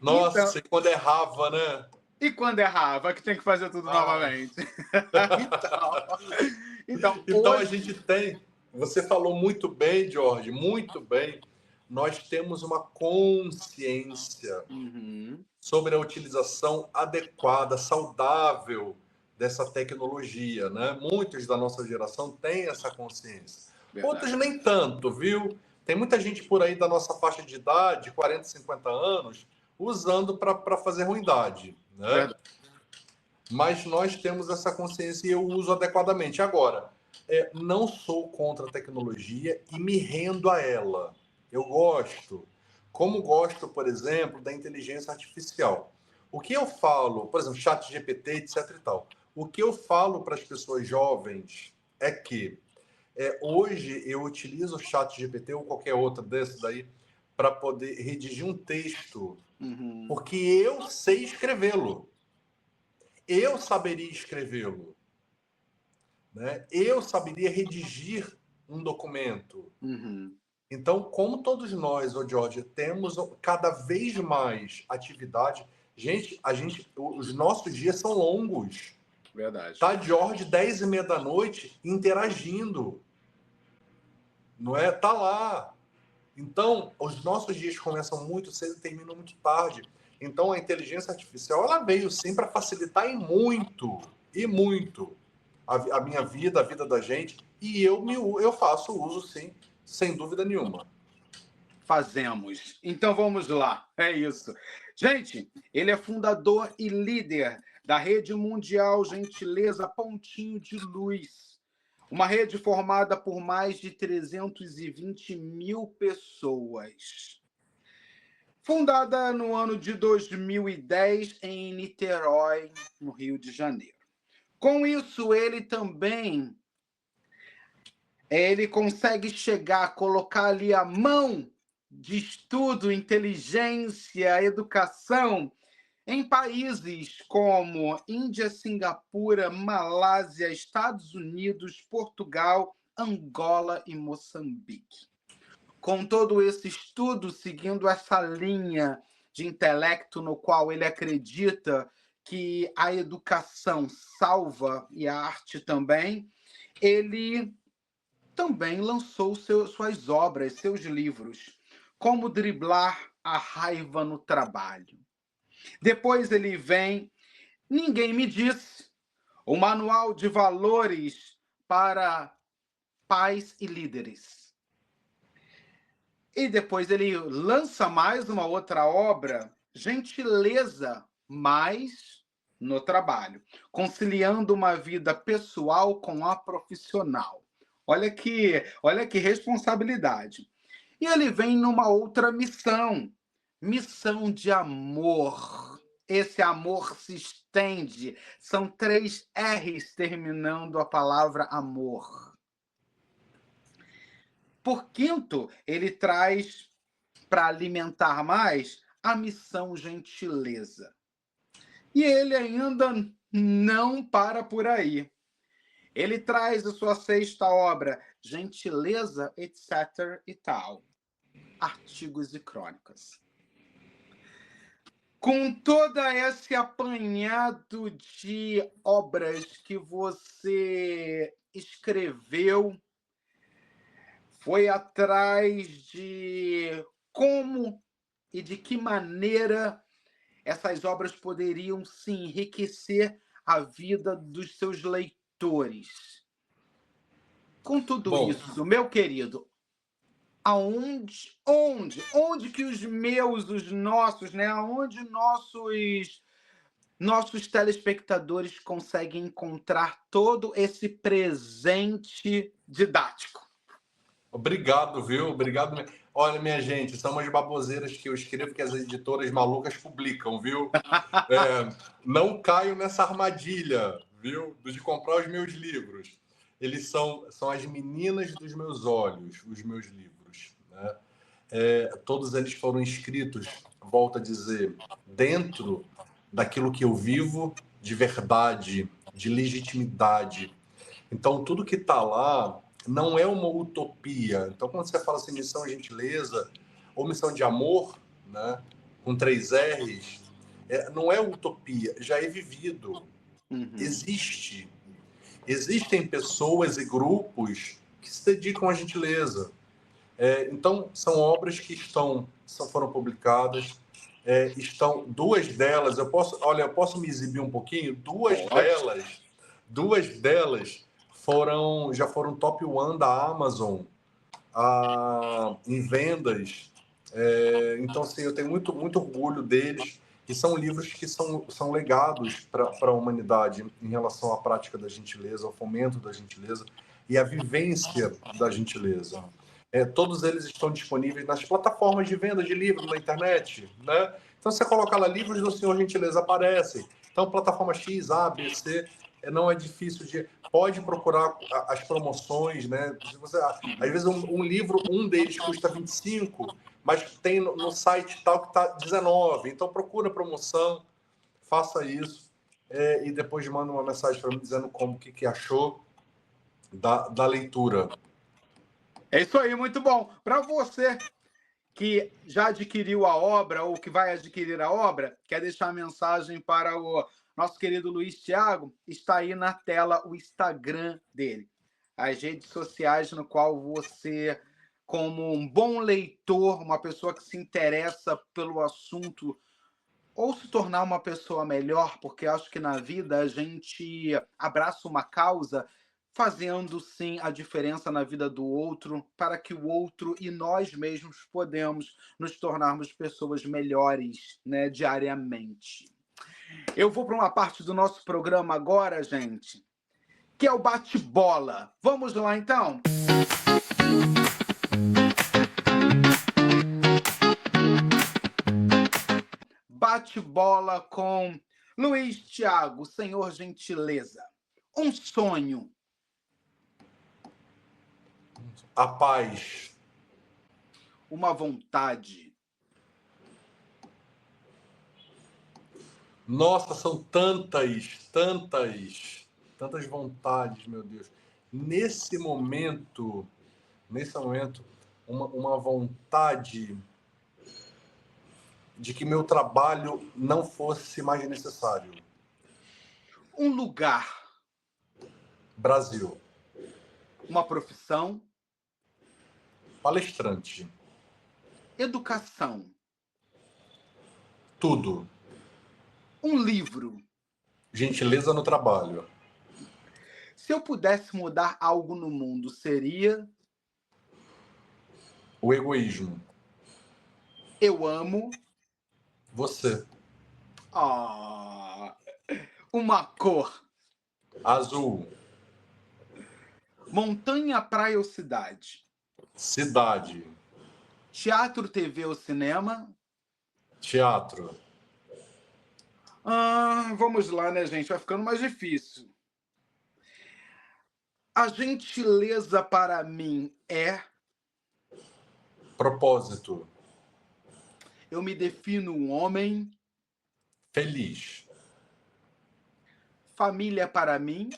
Nossa, então, e quando errava, né? E quando errava, que tem que fazer tudo novamente. Então hoje... a gente tem... Você falou muito bem, Jorge, muito bem. Nós temos uma consciência sobre a utilização adequada, saudável dessa tecnologia, né? Muitos da nossa geração têm essa consciência. Verdade. Outros nem tanto, viu? Tem muita gente por aí da nossa faixa de idade, 40, 50 anos, usando para fazer ruindade, né? Mas nós temos essa consciência e eu uso adequadamente. Agora, não sou contra a tecnologia e me rendo a ela. Eu gosto. Como gosto, por exemplo, da inteligência artificial. O que eu falo, por exemplo, ChatGPT, etc e tal. O que eu falo para as pessoas jovens é que hoje eu utilizo o ChatGPT ou qualquer outro desse daí para poder redigir um texto, porque eu sei escrevê-lo. Eu saberia escrevê-lo. Né? Eu saberia redigir um documento. Então, como todos nós, Jorge, temos cada vez mais atividade, os nossos dias são longos. Verdade. Tá, Jorge, 10h30 da noite, interagindo. Não é? Tá lá. Então, os nossos dias começam muito cedo e terminam muito tarde. Então, a inteligência artificial, ela veio sim para facilitar e muito. a minha vida, a vida da gente, e eu faço uso, sim, sem dúvida nenhuma. Fazemos. Então vamos lá. É isso. Gente, ele é fundador e líder da Rede Mundial Gentileza Pontinho de Luz, uma rede formada por mais de 320 mil pessoas. Fundada no ano de 2010 em Niterói, no Rio de Janeiro. Com isso, ele consegue chegar, colocar ali a mão de estudo, inteligência, educação em países como Índia, Singapura, Malásia, Estados Unidos, Portugal, Angola e Moçambique. Com todo esse estudo, seguindo essa linha de intelecto no qual ele acredita que a educação salva e a arte também, ele também lançou suas obras, seus livros, Como Driblar a Raiva no Trabalho. Depois ele vem Ninguém Me Disse, o Manual de Valores para Pais e Líderes. E depois ele lança mais uma outra obra, Gentileza Mais no Trabalho, conciliando uma vida pessoal com a profissional. Olha que responsabilidade. E ele vem numa outra missão de amor. Esse amor se estende. São 3 R's terminando a palavra amor. Por quinto, ele traz, para alimentar mais, a missão gentileza. E ele ainda não para por aí. Ele traz a sua 6ª obra, Gentileza, etc. e tal. Artigos e crônicas. Com todo esse apanhado de obras que você escreveu, foi atrás de como e de que maneira essas obras poderiam se enriquecer a vida dos seus leitores. Com tudo isso, meu querido, onde que os nossos, né? Aonde nossos telespectadores conseguem encontrar todo esse presente didático? Obrigado, viu? Obrigado. Olha, minha gente, são umas baboseiras que eu escrevo que as editoras malucas publicam, viu? Não caio nessa armadilha, viu? De comprar os meus livros. Eles são as meninas dos meus olhos, os meus livros, né? Todos eles foram escritos, volto a dizer, dentro daquilo que eu vivo de verdade, de legitimidade. Então, tudo que está lá não é uma utopia. Então, quando você fala assim, missão gentileza ou missão de amor, né, com 3 R's, não é utopia, já é vivido. Existem pessoas e grupos que se dedicam à gentileza. Então, são obras que foram publicadas, estão 2 delas, eu posso me exibir um pouquinho? Duas delas já foram top 1 da Amazon em vendas. Então, assim, eu tenho muito, muito orgulho deles, e são livros que são legados para a humanidade em relação à prática da gentileza, ao fomento da gentileza e à vivência da gentileza. Todos eles estão disponíveis nas plataformas de venda de livros na internet, né? Então, você coloca lá, livros do Senhor Gentileza aparecem. Então, plataforma X, A, B, C, não é difícil pode procurar as promoções, né? Às vezes um livro, um deles custa 25, mas tem no site tal que está 19. Então procura promoção, faça isso, e depois manda uma mensagem para mim dizendo o que achou da leitura. É isso aí, muito bom. Para você que já adquiriu a obra ou que vai adquirir a obra, quer deixar a mensagem para o nosso querido Luiz Thiago, está aí na tela o Instagram dele. As redes sociais no qual você, como um bom leitor, uma pessoa que se interessa pelo assunto ou se tornar uma pessoa melhor, porque acho que na vida a gente abraça uma causa fazendo sim a diferença na vida do outro, para que o outro e nós mesmos podemos nos tornarmos pessoas melhores, né, diariamente. Eu vou para uma parte do nosso programa agora, gente, que é o bate-bola. Vamos lá, então? Bate-bola com Luiz Thiago, senhor gentileza. Um sonho. A paz. Uma vontade. Nossa, são tantas vontades, meu Deus. Nesse momento, uma vontade de que meu trabalho não fosse mais necessário. Um lugar. Brasil. Uma profissão. Palestrante. Educação. Tudo. Um livro. Gentileza no trabalho. Se eu pudesse mudar algo no mundo, seria... O egoísmo. Eu amo... Você. Uma cor. Azul. Montanha, praia ou cidade? Cidade. Teatro, TV ou cinema? Teatro. Vamos lá, né, gente? Vai ficando mais difícil. A gentileza para mim é... Propósito. Eu me defino um homem. Feliz. Família para mim.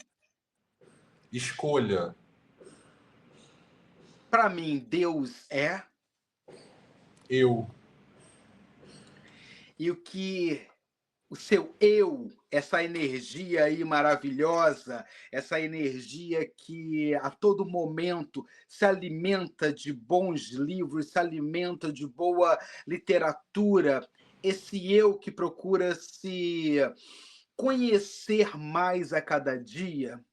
Escolha. Para mim, Deus é. Eu. E o seu eu, essa energia aí maravilhosa, essa energia que a todo momento se alimenta de bons livros, se alimenta de boa literatura, esse eu que procura se conhecer mais a cada dia,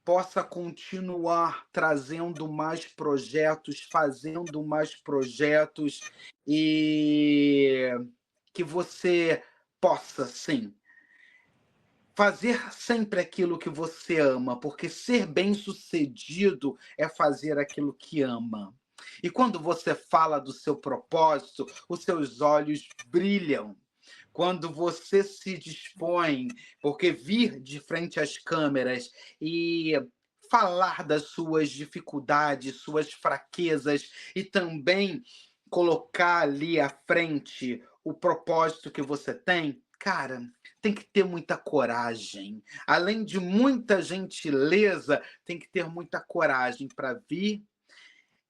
possa continuar trazendo mais projetos, fazendo mais projetos e que você possa, sim, fazer sempre aquilo que você ama, porque ser bem-sucedido é fazer aquilo que ama. E quando você fala do seu propósito, os seus olhos brilham. Quando você se dispõe, porque vir de frente às câmeras e falar das suas dificuldades, suas fraquezas e também colocar ali à frente o propósito que você tem, cara, tem que ter muita coragem. Além de muita gentileza, tem que ter muita coragem para vir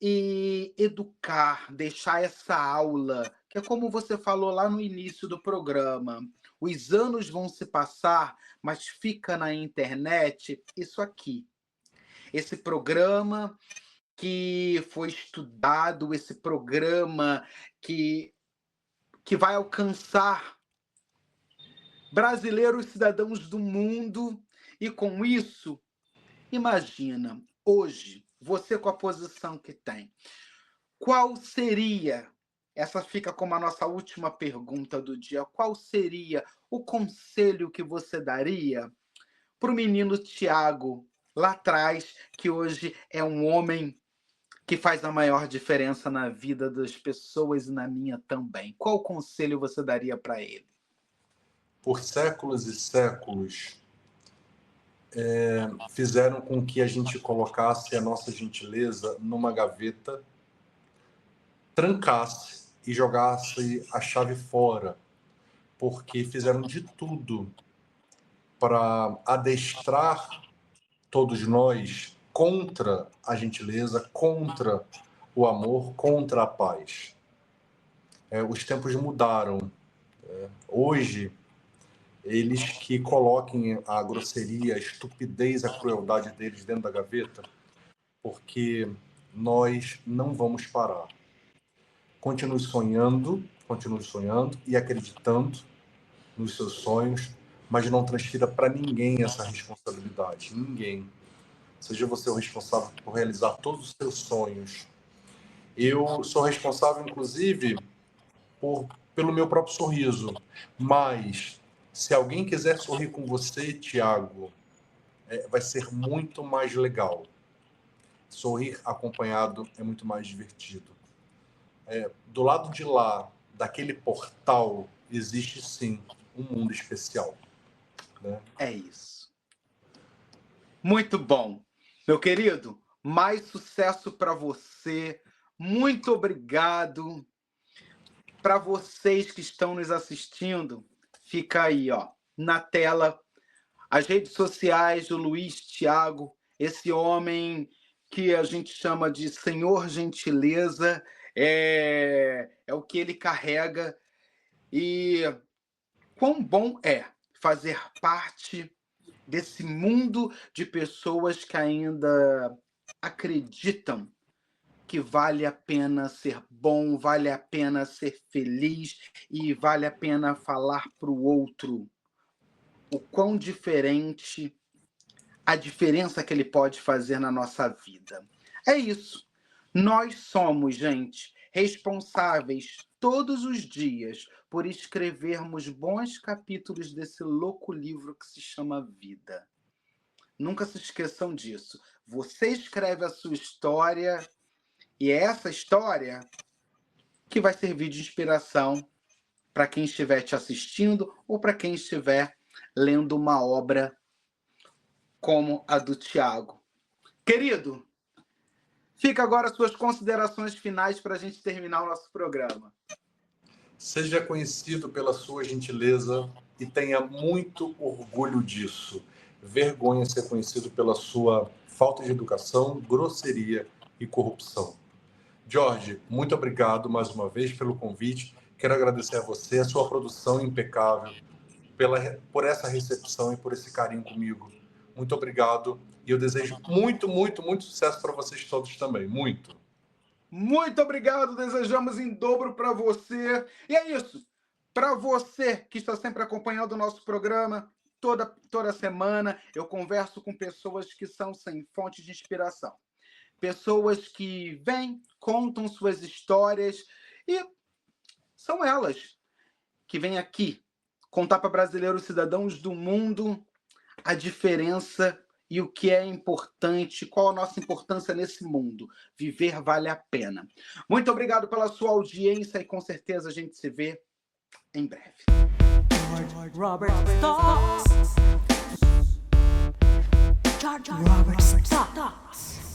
e educar, deixar essa aula, que é como você falou lá no início do programa. Os anos vão se passar, mas fica na internet isso aqui. Esse programa que foi estudado, esse programa que vai alcançar brasileiros, cidadãos do mundo, e com isso, imagina, hoje, você com a posição que tem, qual seria, essa fica como a nossa última pergunta do dia, qual seria o conselho que você daria para o menino Thiago, lá atrás, que hoje é um homem que faz a maior diferença na vida das pessoas e na minha também? Qual conselho você daria para ele? Por séculos e séculos, fizeram com que a gente colocasse a nossa gentileza numa gaveta, trancasse e jogasse a chave fora, porque fizeram de tudo para adestrar todos nós contra a gentileza, contra o amor, contra a paz. Os tempos mudaram. Hoje, eles que coloquem a grosseria, a estupidez, a crueldade deles dentro da gaveta, porque nós não vamos parar. Continue sonhando e acreditando nos seus sonhos, mas não transfira para ninguém essa responsabilidade. Ninguém. Seja você o responsável por realizar todos os seus sonhos. Eu sou responsável, inclusive, pelo meu próprio sorriso. Mas, se alguém quiser sorrir com você, Tiago, vai ser muito mais legal. Sorrir acompanhado é muito mais divertido. Do lado de lá, daquele portal, existe sim um mundo especial. Né? É isso. Muito bom. Meu querido, mais sucesso para você. Muito obrigado. Para vocês que estão nos assistindo, fica aí, ó, na tela, as redes sociais do Luiz Thiago, esse homem que a gente chama de Senhor Gentileza, é o que ele carrega. E quão bom é fazer parte desse mundo de pessoas que ainda acreditam que vale a pena ser bom, vale a pena ser feliz e vale a pena falar para o outro o quão diferente, a diferença que ele pode fazer na nossa vida. É isso. Nós somos, gente, responsáveis todos os dias por escrevermos bons capítulos desse louco livro que se chama vida. Nunca se esqueçam disso. Você escreve a sua história e é essa história que vai servir de inspiração para quem estiver te assistindo ou para quem estiver lendo uma obra como a do Tiago. Querido, fica agora as suas considerações finais para a gente terminar o nosso programa. Seja conhecido pela sua gentileza e tenha muito orgulho disso. Vergonha ser conhecido pela sua falta de educação, grosseria e corrupção. Jorge, muito obrigado mais uma vez pelo convite. Quero agradecer a você, a sua produção impecável, por essa recepção e por esse carinho comigo. Muito obrigado. E eu desejo muito, muito, muito sucesso para vocês todos também. Muito. Muito obrigado. Desejamos em dobro para você. E é isso. Para você que está sempre acompanhando o nosso programa, toda semana eu converso com pessoas que são sem fonte de inspiração. Pessoas que vêm, contam suas histórias e são elas que vêm aqui contar para brasileiros cidadãos do mundo a diferença e o que é importante, qual a nossa importância nesse mundo. Viver vale a pena. Muito obrigado pela sua audiência e com certeza a gente se vê em breve. Robert Talks. Robert Talks.